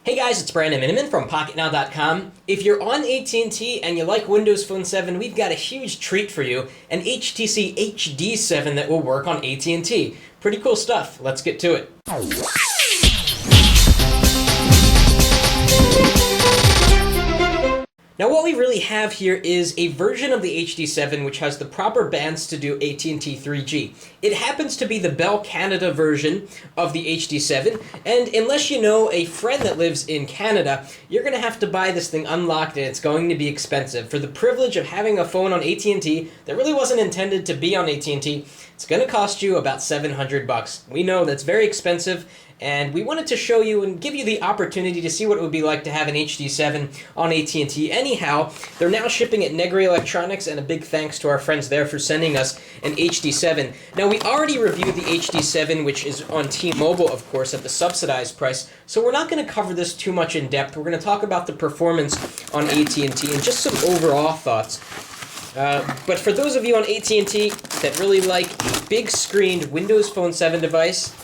Hey guys, it's Brandon Miniman from Pocketnow.com. If you're on AT&T and you like Windows Phone 7, we've got a huge treat for you, an HTC HD7 that will work on AT&T. Pretty cool stuff. Let's get to it. Now what we really have here is a version of the HD7 which has the proper bands to do AT&T 3G. It happens to be the Bell Canada version of the HD7, and unless you know a friend that lives in Canada, you're going to have to buy this thing unlocked and it's going to be expensive. For the privilege of having a phone on AT&T that really wasn't intended to be on AT&T, it's going to cost you about $700. We know that's very expensive, and we wanted to show you and give you the opportunity to see what it would be like to have an HD7 on AT&T. Anyhow, they're now shipping at Negri Electronics, and a big thanks to our friends there for sending us an HD7. Now, we already reviewed the HD7, which is on T-Mobile, of course, at the subsidized price, so we're not going to cover this too much in depth. We're going to talk about the performance on AT&T and just some overall thoughts. But for those of you on AT&T that really like a big-screened Windows Phone 7 device,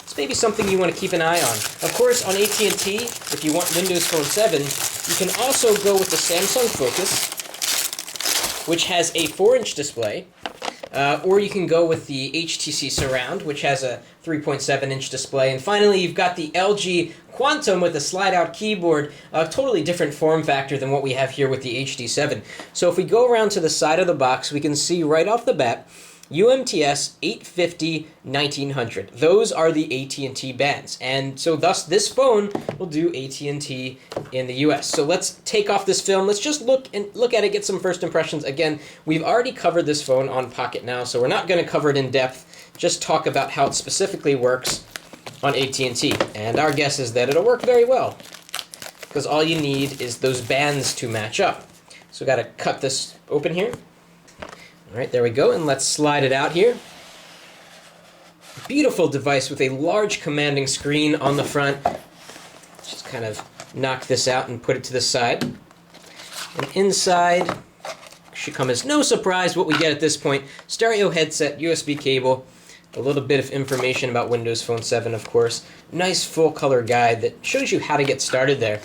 it's maybe something you want to keep an eye on. Of course, on AT&T, if you want Windows Phone 7, you can also go with the Samsung Focus, which has a 4-inch display, or you can go with the HTC Surround, which has a 3.7-inch display. And finally, you've got the LG Quantum with a slide-out keyboard, a totally different form factor than what we have here with the HD7. So if we go around to the side of the box, we can see right off the bat, UMTS 850 1900. Those are the AT&T bands, and so thus this phone will do AT&T in the US. So let's take off this film. Let's just look at it, get some first impressions. Again, we've already covered this phone on Pocketnow, so we're not going to cover it in depth. Just talk about how it specifically works on AT&T, and our guess is that it'll work very well, because all you need is those bands to match up. So got to cut this open here. All right, there we go, and let's slide it out here. Beautiful device with a large commanding screen on the front. Let's just kind of knock this out and put it to the side. And inside, should come as no surprise what we get at this point. Stereo headset, USB cable, a little bit of information about Windows Phone 7, of course. Nice full-color guide that shows you how to get started there.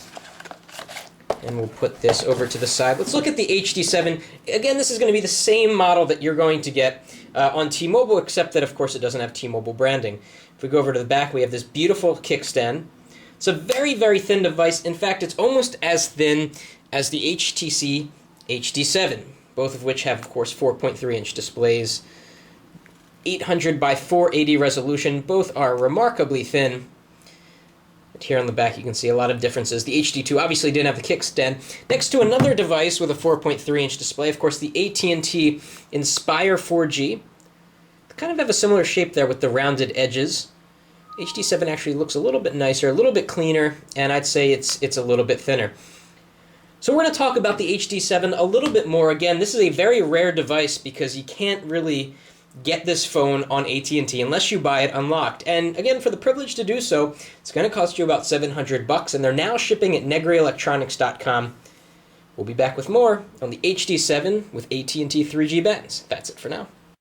And we'll put this over to the side. Let's look at the HD7. Again, this is going to be the same model that you're going to get on T-Mobile, except that, of course, it doesn't have T-Mobile branding. If we go over to the back, we have this beautiful kickstand. It's a very, very thin device. In fact, it's almost as thin as the HTC HD7, both of which have, of course, 4.3-inch displays, 800 by 480 resolution. Both are remarkably thin. Here on the back you can see a lot of differences. The HD2 obviously didn't have the kickstand. Next to another device with a 4.3-inch display, of course, the AT&T Inspire 4G. They kind of have a similar shape there with the rounded edges. HD7 actually looks a little bit nicer, a little bit cleaner, and I'd say it's a little bit thinner. So we're going to talk about the HD7 a little bit more. Again, this is a very rare device because you can't really get this phone on AT&T unless you buy it unlocked. And again, for the privilege to do so, it's going to cost you about $700, and they're now shipping at negrielectronics.com. We'll be back with more on the HD7 with AT&T 3G bands. That's it for now.